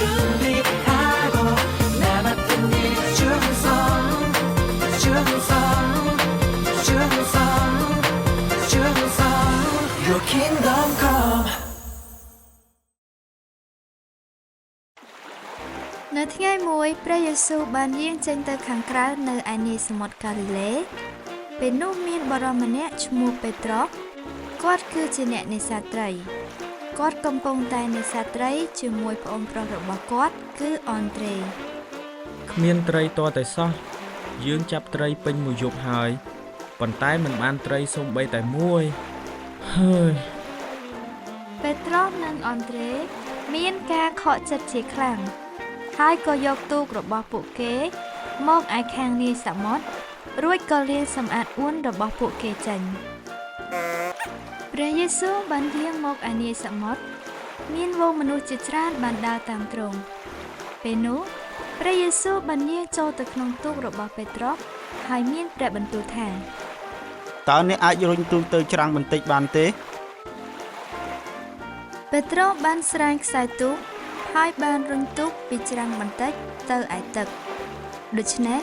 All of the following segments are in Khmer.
준비하고 나 맡은 일 충성 Your kingdom come នៅថ្ងៃមួយព្រះយេស៊ូវបានយាងចេញទៅខាងក្រៅនៅឯនីសមុទ្រកាលីលេពេលនោះមានបរិសម្នាក់ឈ្មោះពេត្រុសគាត់គឺជាអ្នកនេសាទត្រីគាត់កំពុងតែនេសាទត្រីជាមួយប្អូនប្រុសរបស់គាត់គឺអនដ្រេគ្មានត្រីទាល់តែសោះយើងចាប់ត្រីពេញមួយយប់ហើយប៉ុន្តែមិនបានត្រីសូម្បីតែមួយហើយពេត្រុសនិងអនដ្រេមានការខកចិត្តជាខ្លាំងហើយក៏យកទូករបស់ពួកគេមកឯខាងនាយសមុទ្ររួចក៏លាងសម្អាតអួនរបស់ពួកគេចេញព្រះយេស៊ូវបានយាងមកឯនាយសមុទ្រមានវងមនុស្សជាច្រើនបានដើរតាមទ្រង់ពេលនោះព្រះយេស៊ូវបានយាងចូលទៅក្នុងទូករបស់ពេត្រុសហើយមានព្រះបន្ទូលថាតើអ្នកអាចរុញទូកទៅច្រាំងបន្តិចបានទេពេត្រុសបានស្រាញខ្សែទូកហើយបានរុញទូកពីច្រាំងបន្តិចទៅឯទឹកដូច្នេះ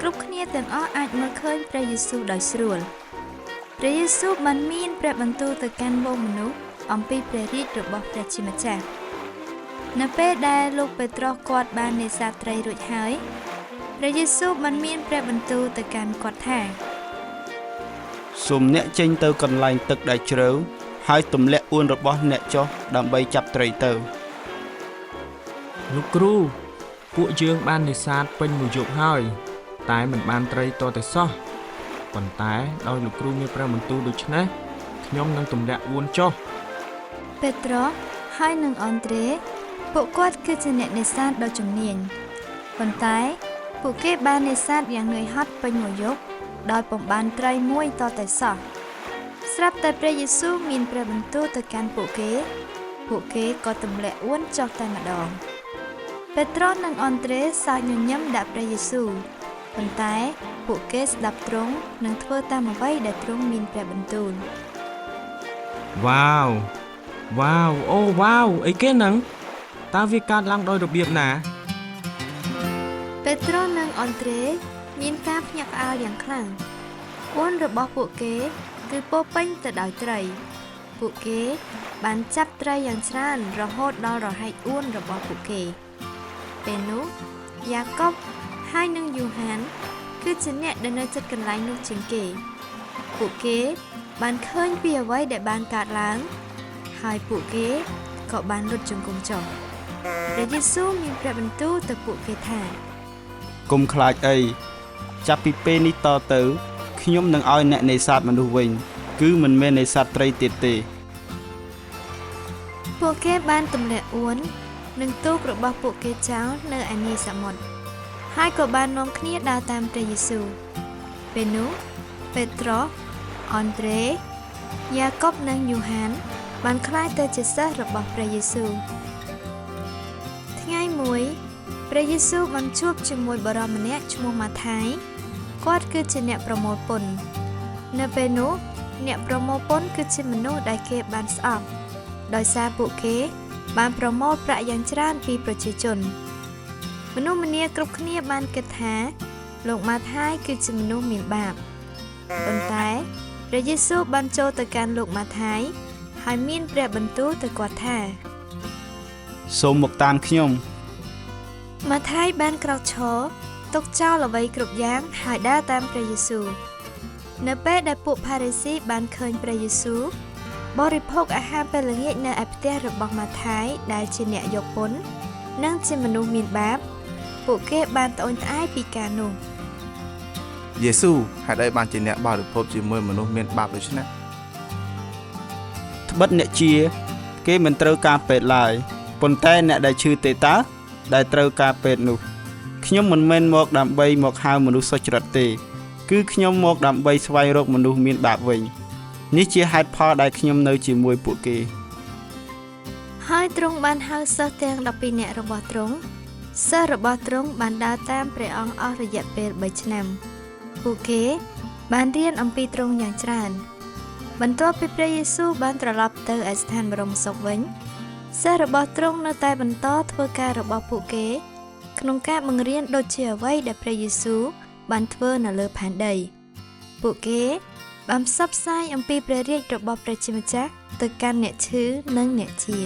គ្រប់គ្នាទាំងអស់អាចមើលឃើញព្រះយេស៊ូវដោយស្រួលព្រះយេស៊ូវបានមានព្រះបន្ទូលទៅកាន់វងមនុស្សអំពីព្រះរាជរបស់ព្រះជាម្ចាស់នៅពេលដែលលោកពេត្រុសគាត់បាននេសាទត្រីរួចហើយព្រះយេស៊ូវបានមានព្រះបន្ទូលទៅកាន់គាត់ថាសូមអ្នកចេញទៅកន្លែងទឹកដែលជ្រៅហើយទម្លាក់អួនរបស់អ្នកចុះដើម្បីចាប់ត្រីទៅលោកគ្រូពួកយើងបាននេសាទពេញមួយយប់ហើយតែមិនបានត្រីទាល់តែសោះប៉ុន្តែដោយលោកគ្រូមានព្រះបន្ទូលដូច្នេះខ្ញុំនឹងទម្លាក់អួនចុះពេត្រុសហើយនិងអនដ្រេពួកគាត់គឺជាអ្នកនេសាទដ៏ជំនាញប៉ុន្តែពួកគេបាននេសាទយ៉ាងនឿយហត់ពេញមួយយប់ដោយពុំបានត្រីមួយទាល់តែសោះស្រាប់តែព្រះយេស៊ូវមានព្រះបន្ទូលទៅកាន់ពួកគេក៏ទម្លាក់អួនចុះតែម្ដងពេត្រុសនិងអនដ្រេសើចញញឹមដាក់ព្រះយេស៊ូវប៉ុន្តែពួកគេស្ដាប់ទ្រង់និងធ្វើតាមអ្វីដែលទ្រង់មានព្រះបន្ទូលវ៉ាវអូវ៉ាវអីគេហ្នឹងតើវាកើតឡើងដោយរបៀបណាពេត្រុសនិងអនដ្រេមានការភ្ញាក់ផ្អើលយ៉ាងខ្លាំងអួនរបស់ពួកគេគឺពោរពេញទៅដោយត្រីពួកគេបានចាប់ត្រីយ៉ាងច្រើនរហូតដល់រហែកអួនរបស់ពួកគេពេលនោះយ៉ាកុបហើយនិងយូហានគឺជាអ្នកដែលនៅជិតកន្លែងនោះជាងគេពួកគេបានឃើញពីអ្វីដែលបានកើតឡើងហើយពួកគេក៏បានលុតជង្គង់ចុះព្រះយេស៊ូវមានព្រះបន្ទូលទៅពួកគេថាកុំខ្លាចអីចាប់ពីពេលនេះតទៅខ្ញុំនឹងឲ្យអ្នកនេសាទមនុស្សវិញគឺមិនមែននេសាទត្រីទៀតទេពួកគេបានទម្លាក់អួននិងទូករបស់ពួកគេចោលនៅឯនីសមុទ្រហើយក៏បាននាំគ្នាដើរតាមព្រះយេស៊ូវពេលនោះពេត្រុសអនដ្រេយ៉ាកុបនិងយូហានបានក្លាយទៅជាសិស្សរបស់ព្រះយេស៊ូវថ្ងៃមួយព្រះយេស៊ូវបានជួបជាមួយបុរសម្នាក់ឈ្មោះម៉ាថាយគាត់គឺជាអ្នកប្រមូលពន្ធនៅពេលនោះអ្នកប្រមូលពន្ធគឺជាមនុស្សដែលគេបានស្អប់ដោយសារពួកគេបានប្រមូលប្រាក់យ៉ាងច្រើនពីប្រជាជនមនុស្សម្នាគ្រប់គ្នាបានគិតថាលោកម៉ាថាយគឺជាមនុស្សមានបាបប៉ុន្តែព្រះយេស៊ូវបានចូលទៅកាន់លោកម៉ាថាយហើយមានព្រះបន្ទូលទៅគាត់ថាសូមមកតាមខ្ញុំម៉ាថាយបានក្រោកឈរទុកចោលអ្វីគ្រប់យ៉ាងហើយដើរតាមព្រះយេស៊ូវនៅពេលដែលពួកផារីស៊ីបានឃើញព្រះយេស៊ូវបរិភោគអាហារពេលល្ងាចនៅឯផ្ទះរបស់ម៉ាថាយដែលជាអ្នកយកពន្ធនិងជាមនុស្សមានបាបពួកគេបានត្អូញត្អែរពីការនោះយេស៊ូវហេតុអីបានជាអ្នកបរិភោគជាមួយមនុស្សមានបាបដូច្នេះត្បិតអ្នកជាគេមិនត្រូវការពេទ្យឡើយប៉ុន្តែអ្នកដែលឈឺទេតើដែលត្រូវការពេទ្យនោះខ្ញុំមិនមែនមកដើម្បីមកហៅមនុស្សសុចរិតទេគឺខ្ញុំមកដើម្បីស្វែងរកមនុស្សមានបាបវិញនេះជាហេតុផលដែលខ្ញុំនៅជាមួយពួកគេហើយទ្រង់បានហៅសិស្សទាំង12នាក់របស់ទ្រង់សិស្សរបស់ទ្រង់បានដើរតាមព្រះអង្គអស់រយៈពេល3ឆ្នាំពួកគេបានរៀនអំពីទ្រង់យ៉ាងច្រើនបន្ទាប់ពីព្រះយេស៊ូវបានត្រឡប់ទៅឯស្ថានបរមសុខវិញ សិស្សរបស់ទ្រង់នៅតែបន្តធ្វើការរបស់ពួកគេក្នុងការបង្រៀនដូចជាអ្វីដែលព្រះយេស៊ូវបានធ្វើនៅលើផែនដីពួកគេបានផ្សព្វផ្សាយអំពីព្រះរាជរបស់ព្រះជាម្ចាស់ទៅកាន់អ្នកឈឺនិងអ្នកជា